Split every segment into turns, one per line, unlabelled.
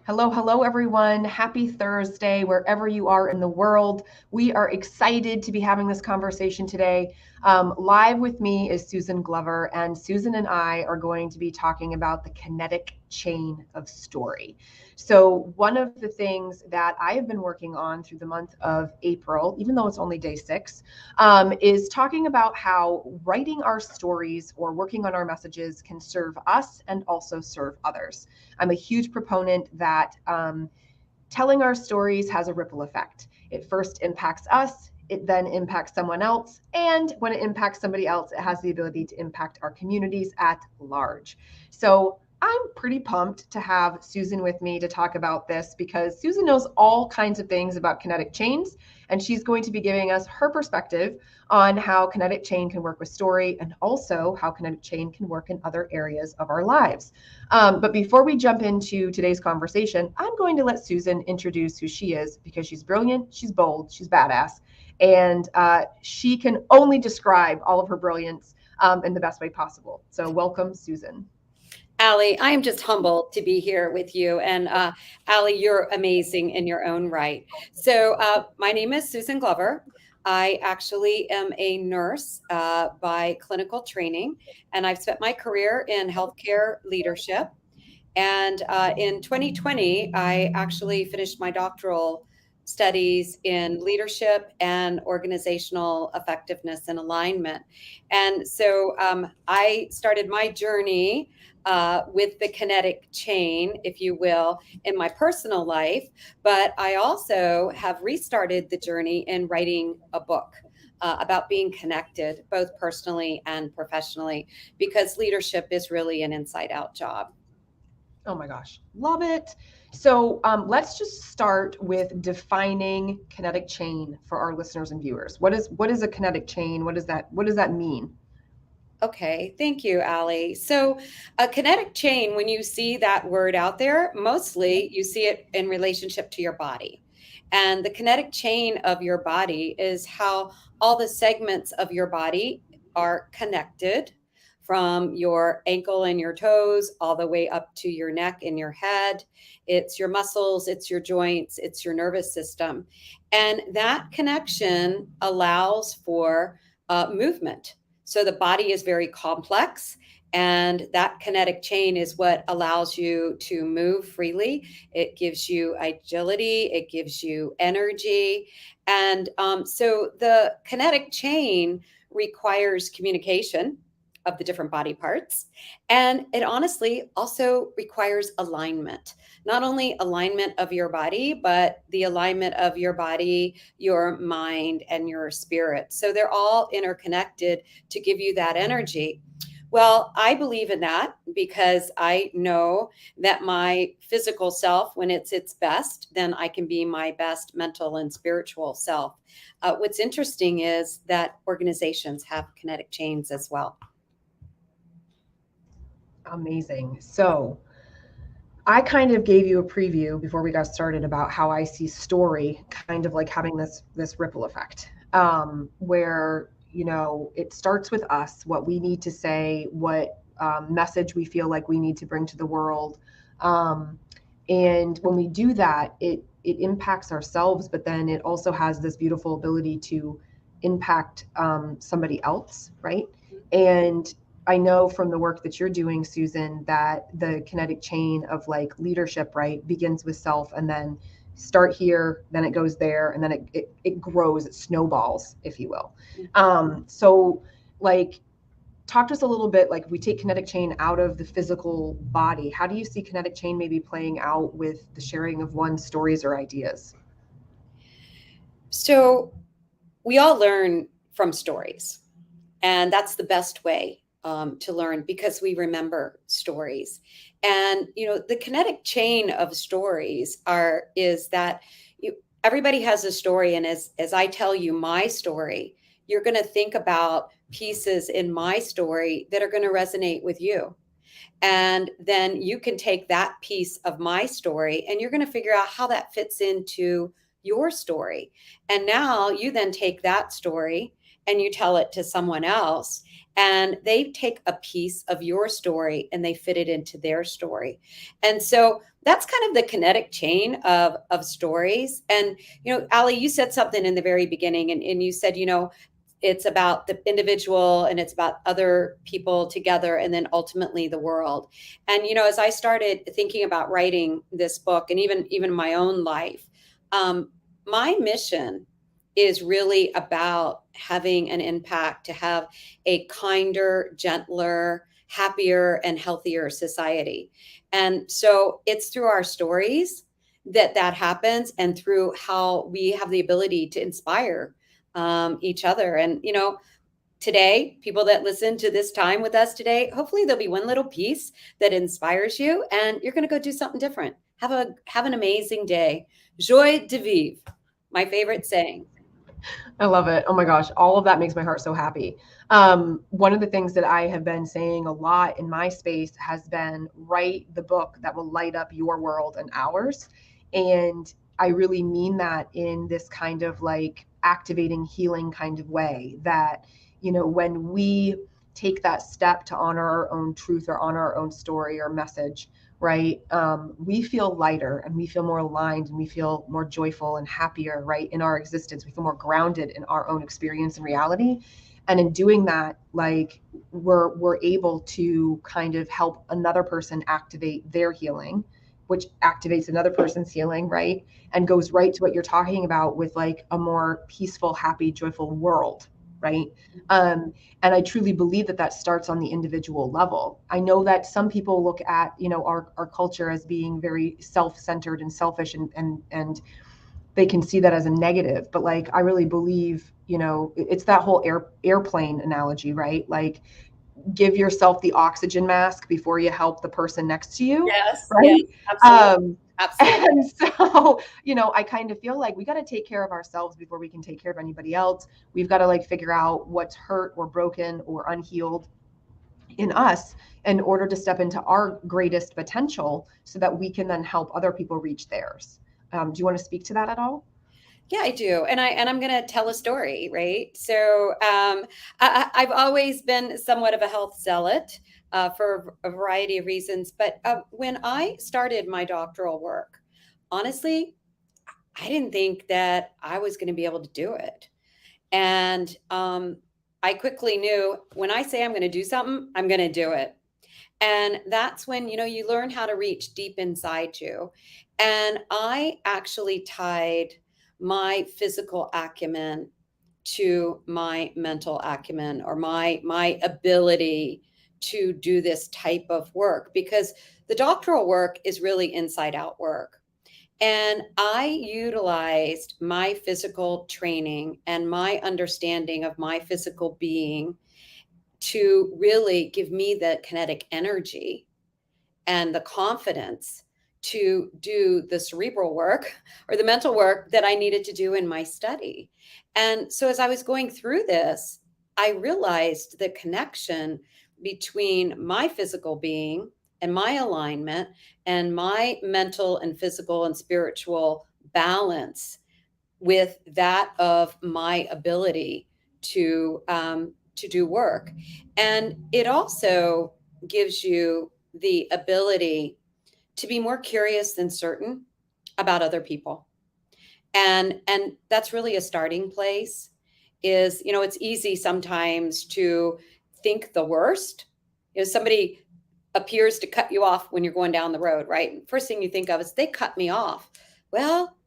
Hello, hello, everyone. Happy Thursday, wherever you are in the world. We are excited to be having this conversation today. Live with me is Susan Glover, and Susan and I are going to be talking about the kinetic chain of story. So, one of the things that I have been working on through the month of April, even though it's only day 6, is talking about how writing our stories or working on our messages can serve us and also serve others. I'm a huge proponent that telling our stories has a ripple effect. It first impacts us, it then impacts someone else, and when it impacts somebody else, it has the ability to impact our communities at large. So I'm pretty pumped to have Susan with me to talk about this because Susan knows all kinds of things about kinetic chains, and she's going to be giving us her perspective on how kinetic chain can work with story and also how kinetic chain can work in other areas of our lives. But before we jump into today's conversation, I'm going to let Susan introduce who she is because she's brilliant, she's bold, she's badass, and she can only describe all of her brilliance in the best way possible. So welcome, Susan.
Allie, I am just humbled to be here with you. And Allie, you're amazing in your own right. So, my name is Susan Glover. I actually am a nurse by clinical training, and I've spent my career in healthcare leadership. And in 2020, I actually finished my doctoral studies in leadership and organizational effectiveness and alignment. And so I started my journey with the kinetic chain, if you will, in my personal life. But I also have restarted the journey in writing a book. About being connected, both personally and professionally, because leadership is really an inside out job.
Oh my gosh, love it. So let's just start with defining kinetic chain for our listeners and viewers. What is a kinetic chain? What does that mean?
Okay, thank you, Allie. So, a kinetic chain, when you see that word out there, mostly you see it in relationship to your body. And the kinetic chain of your body is how all the segments of your body are connected from your ankle and your toes all the way up to your neck and your head. It's your muscles, it's your joints, it's your nervous system. And that connection allows for movement, so the body is very complex, and that kinetic chain is what allows you to move freely. It gives you agility, it gives you energy. And so the kinetic chain requires communication of the different body parts. And it honestly also requires alignment, not only alignment of your body, but the alignment of your body, your mind, and your spirit. So they're all interconnected to give you that energy. Well, I believe in that because I know that my physical self, when it's its best, then I can be my best mental and spiritual self. What's interesting is that organizations have kinetic chains as well.
Amazing. So I kind of gave you a preview before we got started about how I see story kind of like having this ripple effect, where it starts with us, what we need to say, what message we feel like we need to bring to the world, and when we do that, it impacts ourselves, but then it also has this beautiful ability to impact somebody else, right? And I know from the work that you're doing, Susan, that the kinetic chain of like leadership, right, begins with self and then start here, then it goes there, and then it grows, it snowballs, if you will. So like talk to us a little bit, like we take kinetic chain out of the physical body. How do you see kinetic chain maybe playing out with the sharing of one's stories or ideas?
So we all learn from stories, and that's the best way to learn because we remember stories. And the kinetic chain of stories is that everybody has a story, and as I tell you my story, you're going to think about pieces in my story that are going to resonate with you. And then you can take that piece of my story and you're going to figure out how that fits into your story. And now you then take that story and you tell it to someone else, and they take a piece of your story and they fit it into their story. And so that's kind of the kinetic chain of stories. And, Ali, you said something in the very beginning, and you said, it's about the individual and it's about other people together and then ultimately the world. And as I started thinking about writing this book, and even my own life, my mission is really about having an impact to have a kinder, gentler, happier, and healthier society. And so it's through our stories that happens, and through how we have the ability to inspire each other. And today, people that listen to this time with us today, hopefully there'll be one little piece that inspires you, and you're going to go do something different. Have an amazing day. Joie de vivre, my favorite saying.
I love it. Oh my gosh, all of that makes my heart so happy. One of the things that I have been saying a lot in my space has been write the book that will light up your world and ours. And I really mean that in this kind of like activating, healing kind of way that, when we take that step to honor our own truth or honor our own story or message, right? We feel lighter and we feel more aligned and we feel more joyful and happier, right? In our existence, we feel more grounded in our own experience and reality. And in doing that, like we're able to kind of help another person activate their healing, which activates another person's healing, right? And goes right to what you're talking about with like a more peaceful, happy, joyful world, right? And I truly believe that starts on the individual level. I know that some people look at, our culture as being very self-centered and selfish, and they can see that as a negative. But like, I really believe, it's that whole airplane analogy, right? Like, give yourself the oxygen mask before you help the person next to you,
Yes, yes,
right?
absolutely. Absolutely.
And so, I kind of feel like we got to take care of ourselves before we can take care of anybody else. We've got to like figure out what's hurt or broken or unhealed in us in order to step into our greatest potential so that we can then help other people reach theirs. Do you want to speak to that at all?
Yeah, I do, and I'm going to tell a story, right? So, I've always been somewhat of a health zealot for a variety of reasons. But when I started my doctoral work, honestly, I didn't think that I was going to be able to do it. And I quickly knew, when I say I'm going to do something, I'm going to do it. And that's when, you learn how to reach deep inside you. And I actually tied my physical acumen to my mental acumen, or my ability to do this type of work, because the doctoral work is really inside out work. And I utilized my physical training and my understanding of my physical being to really give me the kinetic energy and the confidence to do the cerebral work or the mental work that I needed to do in my study. And so as I was going through this, I realized the connection between my physical being and my alignment and my mental and physical and spiritual balance with that of my ability to do work. And it also gives you the ability to be more curious than certain about other people. And that's really a starting place. Is, it's easy sometimes to think the worst. Somebody appears to cut you off when you're going down the road, right? First thing you think of is, they cut me off. Well,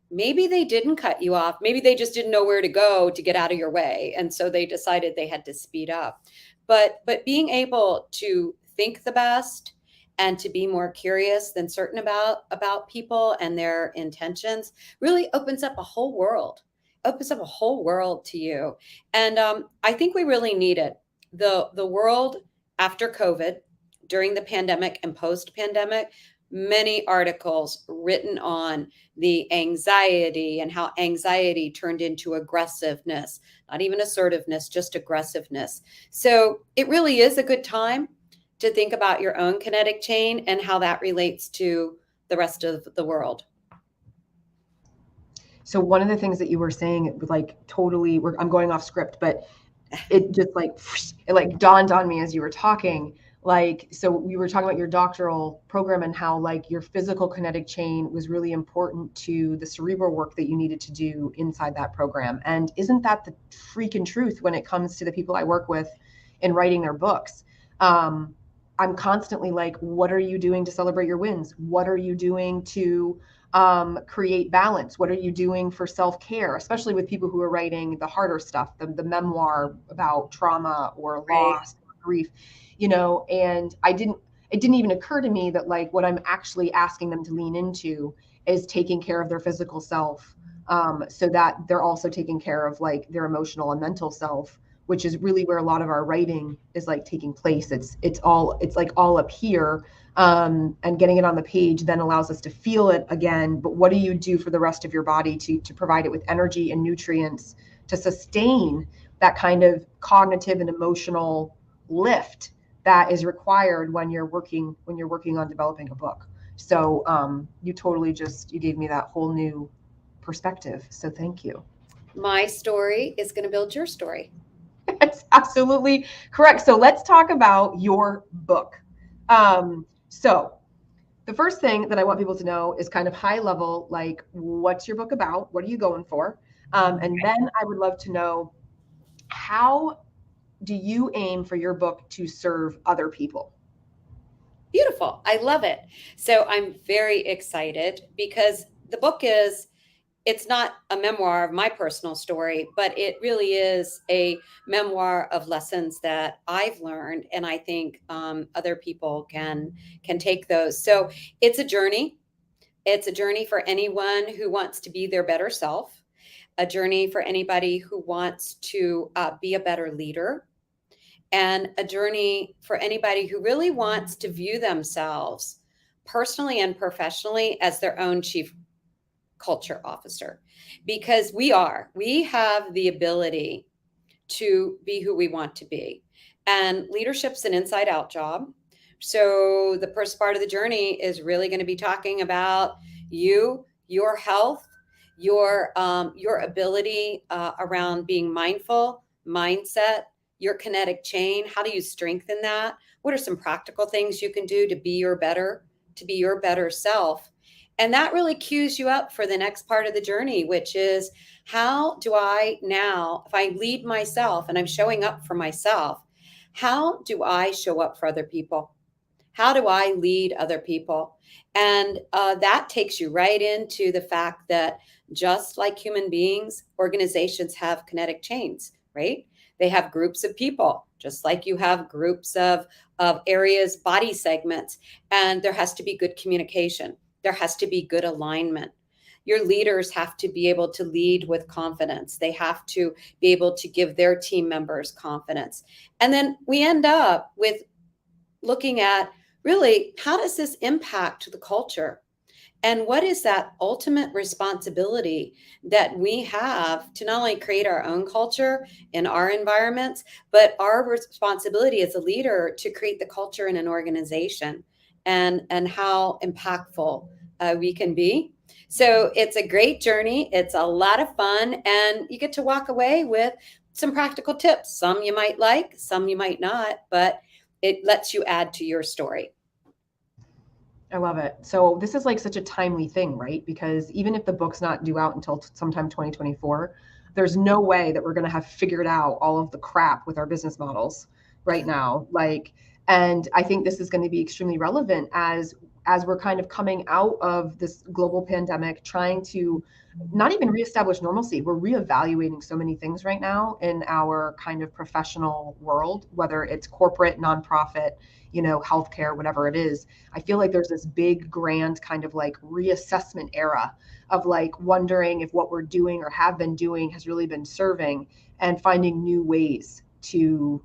maybe they didn't cut you off. Maybe they just didn't know where to go to get out of your way. And so they decided they had to speed up. But being able to think the best and to be more curious than certain about people and their intentions really opens up a whole world. Opens up a whole world to you. And I think we really need it. The world after COVID, during the pandemic and post pandemic, many articles written on the anxiety and how anxiety turned into aggressiveness, not even assertiveness, just aggressiveness. So it really is a good time to think about your own kinetic chain and how that relates to the rest of the world.
So one of the things that you were saying, like totally, I'm going off script, but it just like, it like dawned on me as you were talking. Like, so we were talking about your doctoral program and how like your physical kinetic chain was really important to the cerebral work that you needed to do inside that program. And isn't that the freaking truth when it comes to the people I work with in writing their books? Um, I'm constantly like, what are you doing to celebrate your wins? What are you doing to create balance? What are you doing for self-care, especially with people who are writing the harder stuff, the memoir about trauma or
Right.
loss or grief, and it didn't even occur to me that like what I'm actually asking them to lean into is taking care of their physical self, so that they're also taking care of like their emotional and mental self, which is really where a lot of our writing is like taking place. It's like all up here, and getting it on the page then allows us to feel it again. But what do you do for the rest of your body to provide it with energy and nutrients to sustain that kind of cognitive and emotional lift that is required when you're working on developing a book? So you gave me that whole new perspective. So thank you.
My story is going to build your story.
That's absolutely correct. So let's talk about your book. So the first thing that I want people to know is kind of high level, like what's your book about? What are you going for? And then I would love to know, how do you aim for your book to serve other people?
Beautiful. I love it. So I'm very excited because the book is, it's not a memoir of my personal story, but it really is a memoir of lessons that I've learned, and I think other people can take those. So it's a journey. It's a journey for anyone who wants to be their better self, a journey for anybody who wants to be a better leader, and a journey for anybody who really wants to view themselves personally and professionally as their own chief culture officer, because we have the ability to be who we want to be, and leadership's an inside out job. So the first part of the journey is really going to be talking about you, your health, your ability around being mindful, mindset, your kinetic chain. How do you strengthen that? What are some practical things you can do to be your better self? And that really cues you up for the next part of the journey, which is, how do I now, if I lead myself and I'm showing up for myself, how do I show up for other people? How do I lead other people? And that takes you right into the fact that, just like human beings, organizations have kinetic chains, right? They have groups of people, just like you have groups of areas, body segments, and there has to be good communication. There has to be good alignment. Your leaders have to be able to lead with confidence. They have to be able to give their team members confidence. And then we end up with looking at, really, how does this impact the culture? And what is that ultimate responsibility that we have to not only create our own culture in our environments, but our responsibility as a leader to create the culture in an organization, and how impactful we can be. So it's a great journey. It's a lot of fun, and you get to walk away with some practical tips. Some you might like, some you might not, but it lets you add to your story.
I love it. So this is like such a timely thing, right? Because even if the book's not due out until sometime 2024, there's no way that we're going to have figured out all of the crap with our business models right now. Like, and I think this is going to be extremely relevant as we're kind of coming out of this global pandemic, trying to not even reestablish normalcy. We're reevaluating so many things right now in our kind of professional world, whether it's corporate, nonprofit, healthcare, whatever it is. I feel like there's this big, grand kind of like reassessment era of like wondering if what we're doing or have been doing has really been serving, and finding new ways to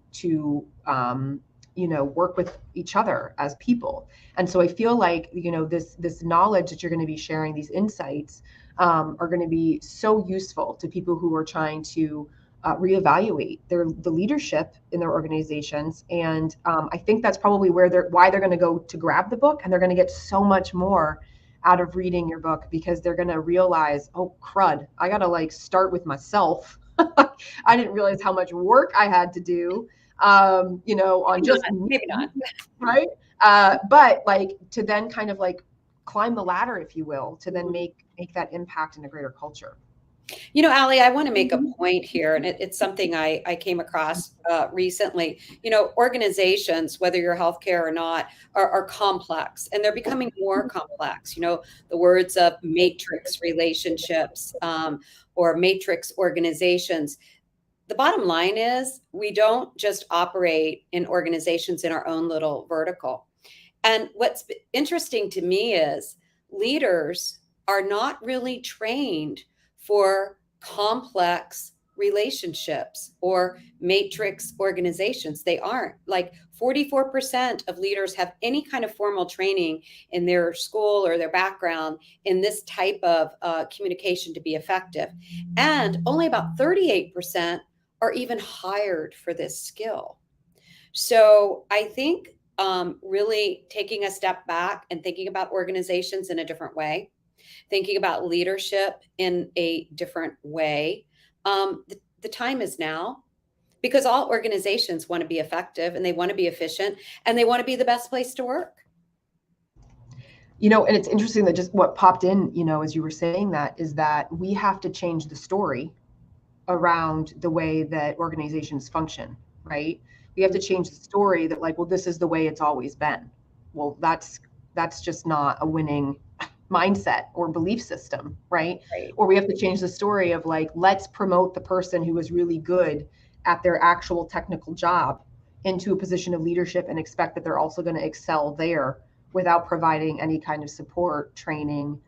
work with each other as people. And so I feel like, this knowledge that you're going to be sharing, these insights, are going to be so useful to people who are trying to reevaluate the leadership in their organizations. And I think that's probably why they're going to go to grab the book, and they're going to get so much more out of reading your book, because they're going to realize, oh crud, I got to like start with myself I didn't realize how much work I had to do, on
Maybe
just
not.
me,
Maybe not.
right? But like to then kind of like climb the ladder, if you will, to then make that impact in a greater culture.
Allie, I want to make a point here, and it's something I came across recently. Organizations, whether you're healthcare or not, are complex, and they're becoming more complex. The words of matrix relationships or matrix organizations. The bottom line is we don't just operate in organizations in our own little vertical. And what's interesting to me is leaders are not really trained for complex relationships or matrix organizations. They aren't. Like 44% of leaders have any kind of formal training in their school or their background in this type of communication to be effective. And only about 38% are even hired for this skill. So I think really taking a step back and thinking about organizations in a different way, thinking about leadership in a different way. The time is now because all organizations want to be effective and they want to be efficient and they want to be the best place to work.
And it's interesting that just what popped in, as you were saying that, is that we have to change the story around the way that organizations function, right? We have to change the story that like, well, this is the way it's always been. Well, that's just not a winning mindset or belief system, right?
Right.
Or we have to change the story of like, let's promote the person who is really good at their actual technical job into a position of leadership and expect that they're also going to excel there without providing any kind of support, training,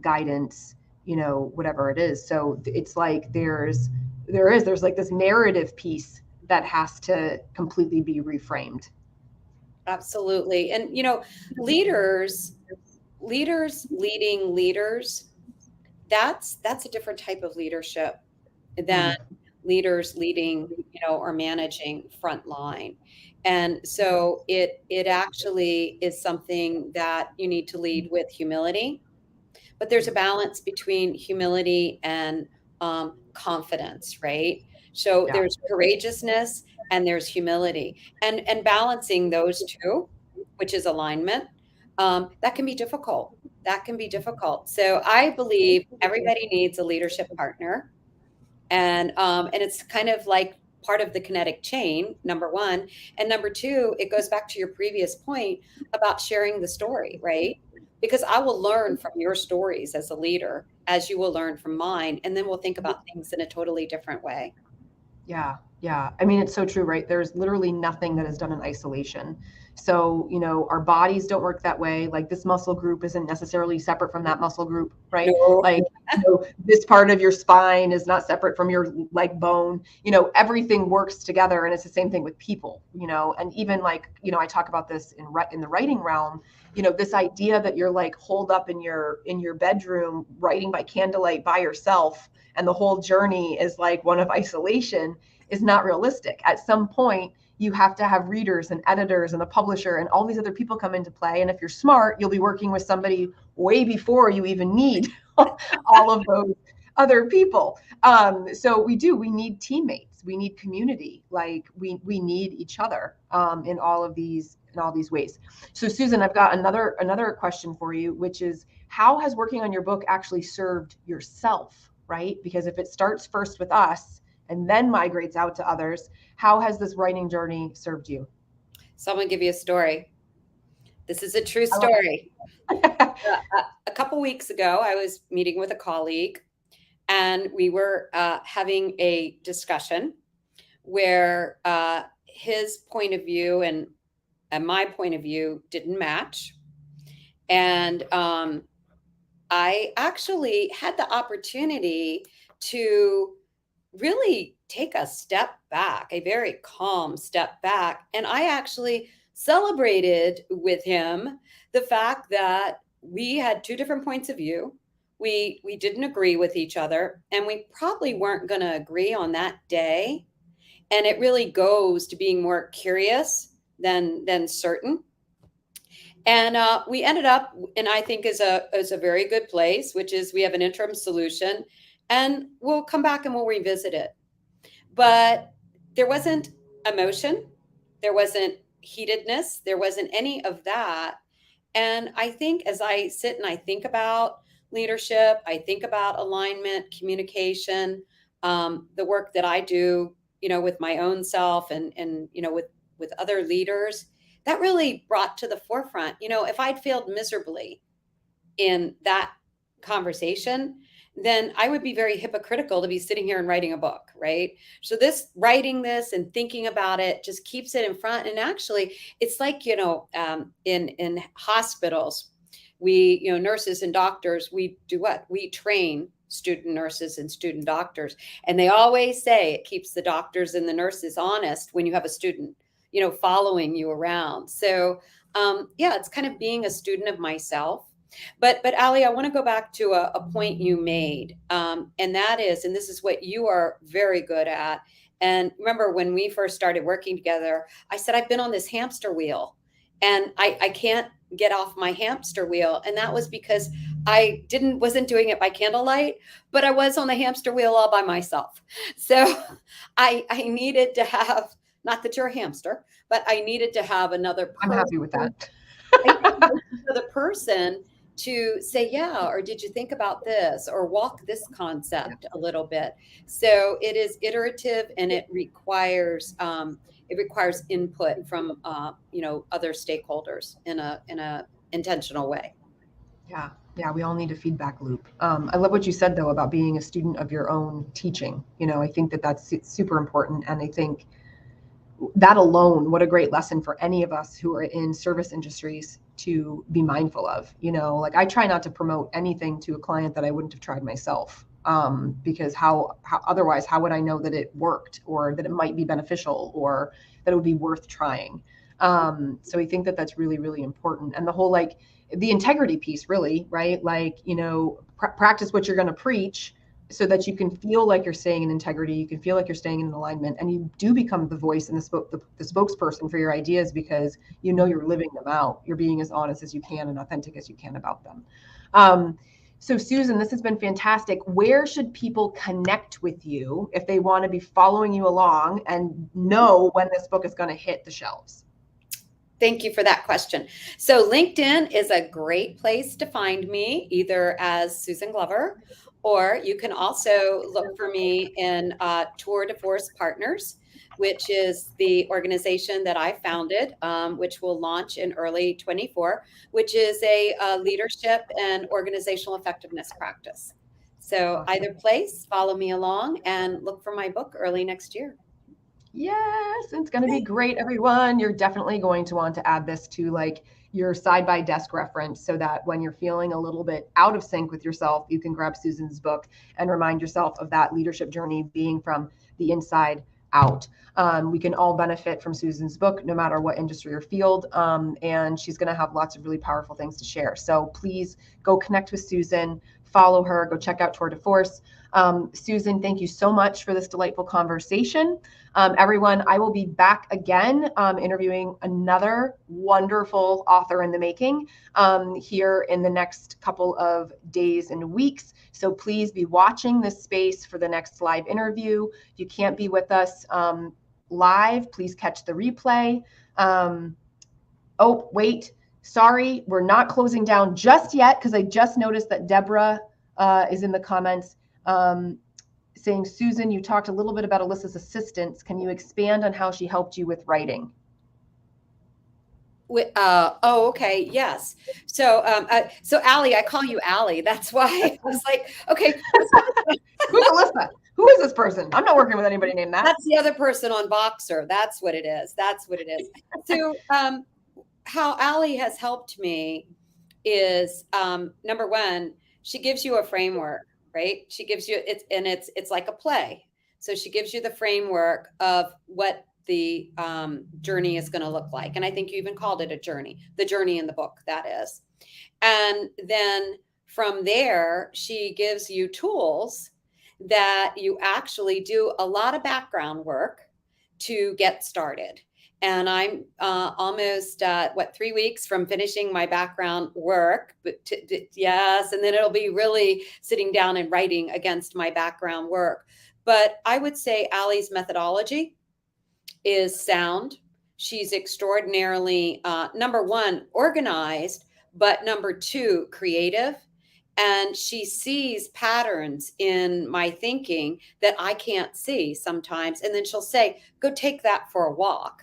guidance, whatever it is. So it's like there's like this narrative piece that has to completely be reframed.
Absolutely. And leaders leading leaders, that's a different type of leadership than
Mm,
leaders leading, or managing frontline. And so it actually is something that you need to lead with humility, but there's a balance between humility and confidence, right? So
yeah.
there's courageousness and there's humility, and balancing those two, which is alignment, that can be difficult. That can be difficult. So I believe everybody needs a leadership partner, and it's kind of like part of the kinetic chain, number one. And number two, it goes back to your previous point about sharing the story, right? Because I will learn from your stories as a leader as you will learn from mine, and then we'll think about things in a totally different way.
Yeah, yeah. I mean, it's so true, right? There's literally nothing that is done in isolation. So, our bodies don't work that way. Like this muscle group isn't necessarily separate from that muscle group, right?
No.
Like, this part of your spine is not separate from your leg bone. Everything works together, and it's the same thing with people. And even like, I talk about this in the writing realm. This idea that you're like holed up in your bedroom writing by candlelight by yourself, and the whole journey is like one of isolation is not realistic. At some point, you have to have readers and editors and a publisher and all these other people come into play. And if you're smart, you'll be working with somebody way before you even need all of those other people. So we need teammates, we need community, like we need each other in all these ways. So Susan, I've got another question for you, which is how has working on your book actually served yourself, right? Because if it starts first with us and then migrates out to others, how has this writing journey served you?
So I'm going to give you a story. This is a true
I love
story.
it.
A couple weeks ago, I was meeting with a colleague, and we were having a discussion where his point of view and my point of view didn't match. And I actually had the opportunity to really take a step back, a very calm step back. And I actually celebrated with him the fact that we had two different points of view. We didn't agree with each other, and we probably weren't going to agree on that day. And it really goes to being more curious than certain. And we ended up, and I think is a very good place, which is we have an interim solution, and we'll come back and we'll revisit it. But there wasn't emotion, there wasn't heatedness, there wasn't any of that. And I think as I sit and I think about leadership, I think about alignment, communication, the work that I do, with my own self and with other leaders, that really brought to the forefront, if I'd failed miserably in that conversation, then I would be very hypocritical to be sitting here and writing a book, right? So this writing this and thinking about it just keeps it in front. And actually, it's like in hospitals, we nurses and doctors, we do what? We train student nurses and student doctors, and they always say it keeps the doctors and the nurses honest when you have a student following you around. So yeah, it's kind of being a student of myself. But Ali, I want to go back to a point you made, and that is, and this is what you are very good at. And remember when we first started working together, I said I've been on this hamster wheel, and I can't get off my hamster wheel, and that was because I wasn't doing it by candlelight, but I was on the hamster wheel all by myself. So I needed to have, not that you're a hamster, but I needed to have another
I'm
person.
happy with that.
I needed another person to say, yeah, or did you think about this, or walk this concept a little bit. So it is iterative, and it requires input from other stakeholders in a intentional way.
Yeah. Yeah. We all need a feedback loop. I love what you said though about being a student of your own teaching. I think that that's super important. And I think that alone, what a great lesson for any of us who are in service industries to be mindful of. Like I try not to promote anything to a client that I wouldn't have tried myself, because how otherwise, how would I know that it worked, or that it might be beneficial, or that it would be worth trying? So I think that that's really, really important. And the whole, like, the integrity piece, really, right? Like, practice what you're going to preach, so that you can feel like you're staying in integrity, you can feel like you're staying in alignment, and you do become the voice and the spokesperson for your ideas, because you're living them out. You're being as honest as you can and authentic as you can about them. So Susan, this has been fantastic. Where should people connect with you if they want to be following you along and know when this book is going to hit the shelves?
Thank you for that question. So LinkedIn is a great place to find me, either as Susan Glover, or you can also look for me in Tour de Force Partners, which is the organization that I founded, which will launch in early 24, which is a leadership and organizational effectiveness practice. So either place, follow me along and look for my book early next year.
Yes, it's going to be great, everyone. You're definitely going to want to add this to like your side by desk reference, so that when you're feeling a little bit out of sync with yourself, you can grab Susan's book and remind yourself of that leadership journey being from the inside out. We can all benefit from Susan's book, no matter what industry or field. And she's going to have lots of really powerful things to share. So please go connect with Susan, follow her, go check out Tour de Force. Susan, thank you so much for this delightful conversation. Everyone, I will be back again interviewing another wonderful author in the making here in the next couple of days and weeks. So please be watching this space for the next live interview. If you can't be with us live, please catch the replay. Oh, wait. Sorry, we're not closing down just yet, because I just noticed that Deborah is in the comments saying, Susan, you talked a little bit about Alyssa's assistance. Can you expand on how she helped you with writing?
Okay, yes. So Ali, I call you Ali. That's why I was like, okay,
who's Alyssa? Who is this person? I'm not working with anybody named that.
That's the other person on Boxer. That's what it is. That's what it is. So how Ali has helped me is number one, she gives you a framework, right? She gives you it's like a play. So she gives you the framework of what the journey is going to look like. And I think you even called it a journey, the journey in the book, that is. And then from there, she gives you tools that you actually do a lot of background work to get started. And I'm almost 3 weeks from finishing my background work. But yes, and then it'll be really sitting down and writing against my background work. But I would say Allie's methodology is sound. She's extraordinarily, number one, organized, but number two, creative. And she sees patterns in my thinking that I can't see sometimes. And then she'll say, go take that for a walk.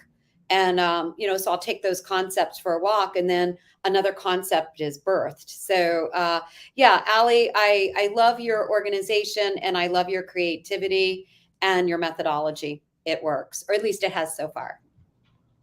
And, so I'll take those concepts for a walk, and then another concept is birthed. So, yeah, Allie, I love your organization, and I love your creativity and your methodology. It works, or at least it has so far.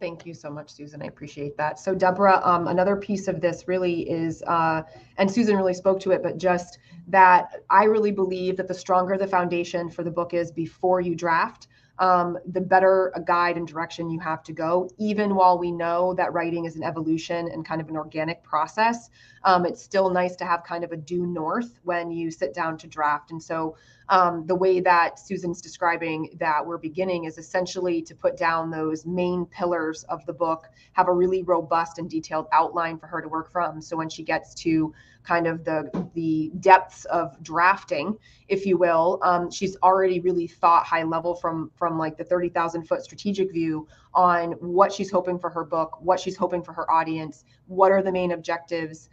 Thank you so much, Susan. I appreciate that. So Deborah, another piece of this really is, and Susan really spoke to it, but just that I really believe that the stronger the foundation for the book is before you draft, the better a guide and direction you have to go. Even while we know that writing is an evolution and kind of an organic process, it's still nice to have kind of a due north when you sit down to draft. And so the way that Susan's describing that we're beginning is essentially to put down those main pillars of the book, have a really robust and detailed outline for her to work from. So when she gets to kind of the depths of drafting, if you will, she's already really thought high level from like the 30,000 foot strategic view on what she's hoping for her book, what she's hoping for her audience, what are the main objectives,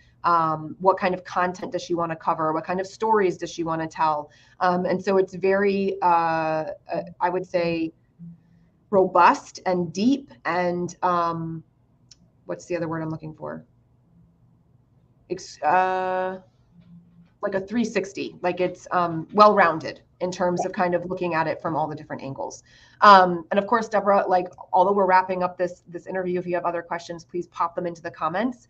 what kind of content does she want to cover, what kind of stories does she want to tell. And so it's very, I would say, robust and deep and what's the other word I'm looking for? Like a 360, like it's well-rounded in terms of kind of looking at it from all the different angles. And of course, Deborah, like although we're wrapping up this interview, if you have other questions, please pop them into the comments,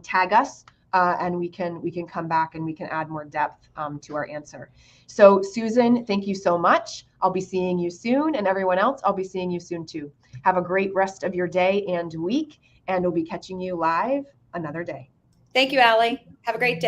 tag us, and we can come back and we can add more depth to our answer. So Susan, thank you so much. I'll be seeing you soon, and everyone else, I'll be seeing you soon too. Have a great rest of your day and week, and we'll be catching you live another day.
Thank you, Allie. Have a great day.